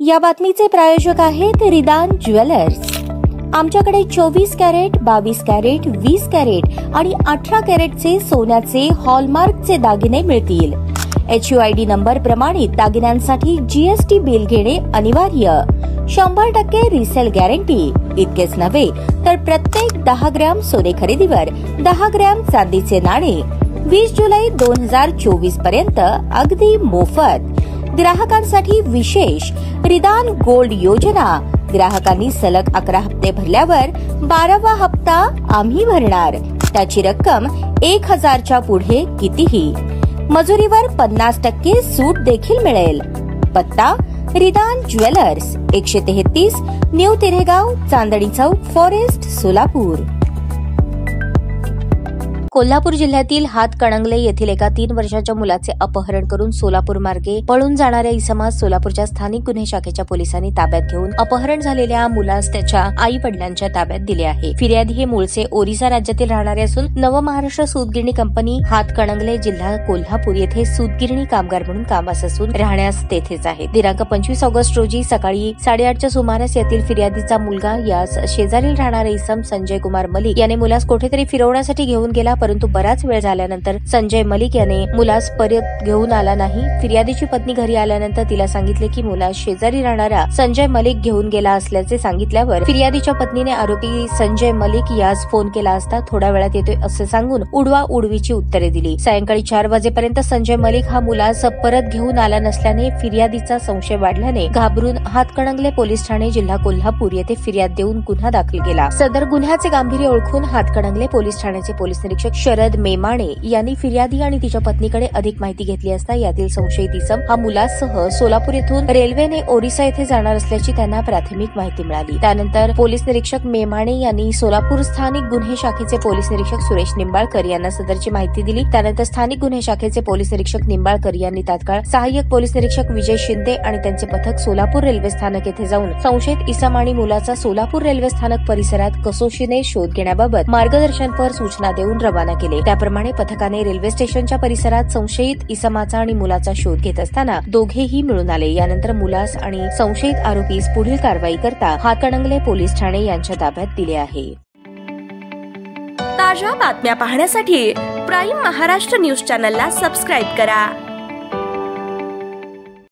या बातमीचे प्रायोजक आहेत रिदान ज्वेलर्स। आमच्याकडे 24 कॅरेट, 22 कॅरेट, 20 कॅरेट आणि 18 कॅरेटचे सोन्याचे हॉलमार्कचे दागिने मिळतील। HUID नंबर प्रमाणित दागिन्यांसाठी GST बिल घेणे अनिवार्य। 100% रिसेल गॅरंटी। इतकेच नव्हे तर प्रत्येक 10 ग्रॅम सोने खरेदीवर 10 ग्रॅम चांदीचे नाणे 20 जुलै 2024 पर्यंत अगदी मोफत। ग्राहकांसाठी विशेष रिदान गोल्ड योजना। ग्राहकांनी सलग 11 हप्ते भरल्यावर 12वा हप्ता आम्ही भरणार। त्याची रक्कम 1000च्या पुढे कितीही। मजुरीवर 50% सूट देखील मिळेल। पत्ता रिदान jewellers, 133 new तिरेगाव, Chandni Chowk, forest, Solapur. Kolhapur जिल्ह्यातील हातकणंगले येथील एका 3 वर्षाच्या मुलाचे अपहरण करून सोलापूर मार्गे पळून जाणाऱ्या इसमास सोलापूरच्या स्थानिक गुन्हे शाखेच्या पोलिसांनी ताब्यात घेऊन अपहरण झालेल्या मुलास त्याच्या आई वडिलांच्या ताब्यात दिले आहे। फिर्यादी हे मूळचे ओरिसा राज्यातील राहणारे असून नवमहाराष्ट्र सूतगिरणी कंपनी हातकणंगले जिल्हा कोल्हापूर येथे सूतगिरणी कामगार म्हणून कामास असून राहण्यास तेथेच आहेत। दिनांक 25 ऑगस्ट रोजी सकाळी 8:30च्या सुमारास यातील फिर्यादीचा मुलगा यास शेजारील राहणारे इसम संजय कुमार मलिक याने मुलास कुठेतरी फिरवण्यासाठी घेऊन गेला, परंतु बराच वेळ झाल्यानंतर संजय मलिक याने मुलास परत घेऊन आला नाही। फिर्यादीची पत्नी घरी आल्यानंतर तिला सांगितले की मुलास शेजारी राहणारा संजय मलिक घेऊन गेला असल्याचे सांगितल्यावर फिर्यादीच्या पत्नीने आरोपी संजय मलिक यास फोन केला असता थोड्या वेळात येतोय असे सांगून उडवा उडवीची उत्तरे दिली। सायंकाळी 4 वाजेपर्यंत संजय मलिक हा मुलास परत घेऊन आला नसल्याने फिर्यादीचा संशय वाढल्याने घाबरून हातकणंगले पोलीस ठाणे जिल्हा कोल्हापूर येथे फिर्याद देऊन गुन्हा दाखल केला। सदर गुन्ह्याचे गांभीर्य ओळखून हातकणंगले पोलीस ठाण्याचे पोलीस निरीक्षक शरद मेमाणे यांनी फिर्यादी आणि तिच्या पत्नीकडे अधिक माहिती घेतली असता यातील संशयित इसम हा मुलासह सोलापूर येथून रेल्वेने ओरिसा येथे जाणार असल्याची त्यांना प्राथमिक माहिती मिळाली। त्यानंतर पोलीस निरीक्षक मेमाणे यांनी सोलापूर स्थानिक गुन्हे शाखेचे पोलीस निरीक्षक सुरेश निंबाळकर यांना सदरची माहिती दिली। त्यानंतर स्थानिक गुन्हे शाखेचे पोलीस निरीक्षक निंबाळकर यांनी तात्काळ सहाय्यक पोलीस निरीक्षक विजय शिंदे आणि त्यांचे पथक सोलापूर रेल्वे स्थानक येथे जाऊन संशयित इसम आणि मुलाचा सोलापूर रेल्वे स्थानक परिसरात कसोशीने शोध घेण्याबाबत मार्गदर्शनपर सूचना देऊन रवाना केले। त्याप्रमाणे पथकाने रेल्वे स्टेशनच्या परिसरात संशयित इसमाचा आणि मुलाचा शोध घेत असताना दोघेही मिळून आले। यानंतर मुलास आणि संशयित आरोपीस पुढील कारवाई करता हातकणंगले पोलीस ठाणे यांच्या ताब्यात दिले आहे। ताज्या बातम्या पाहण्यासाठी प्राईम महाराष्ट्र न्यूज चॅनलला सबस्क्राईब करा।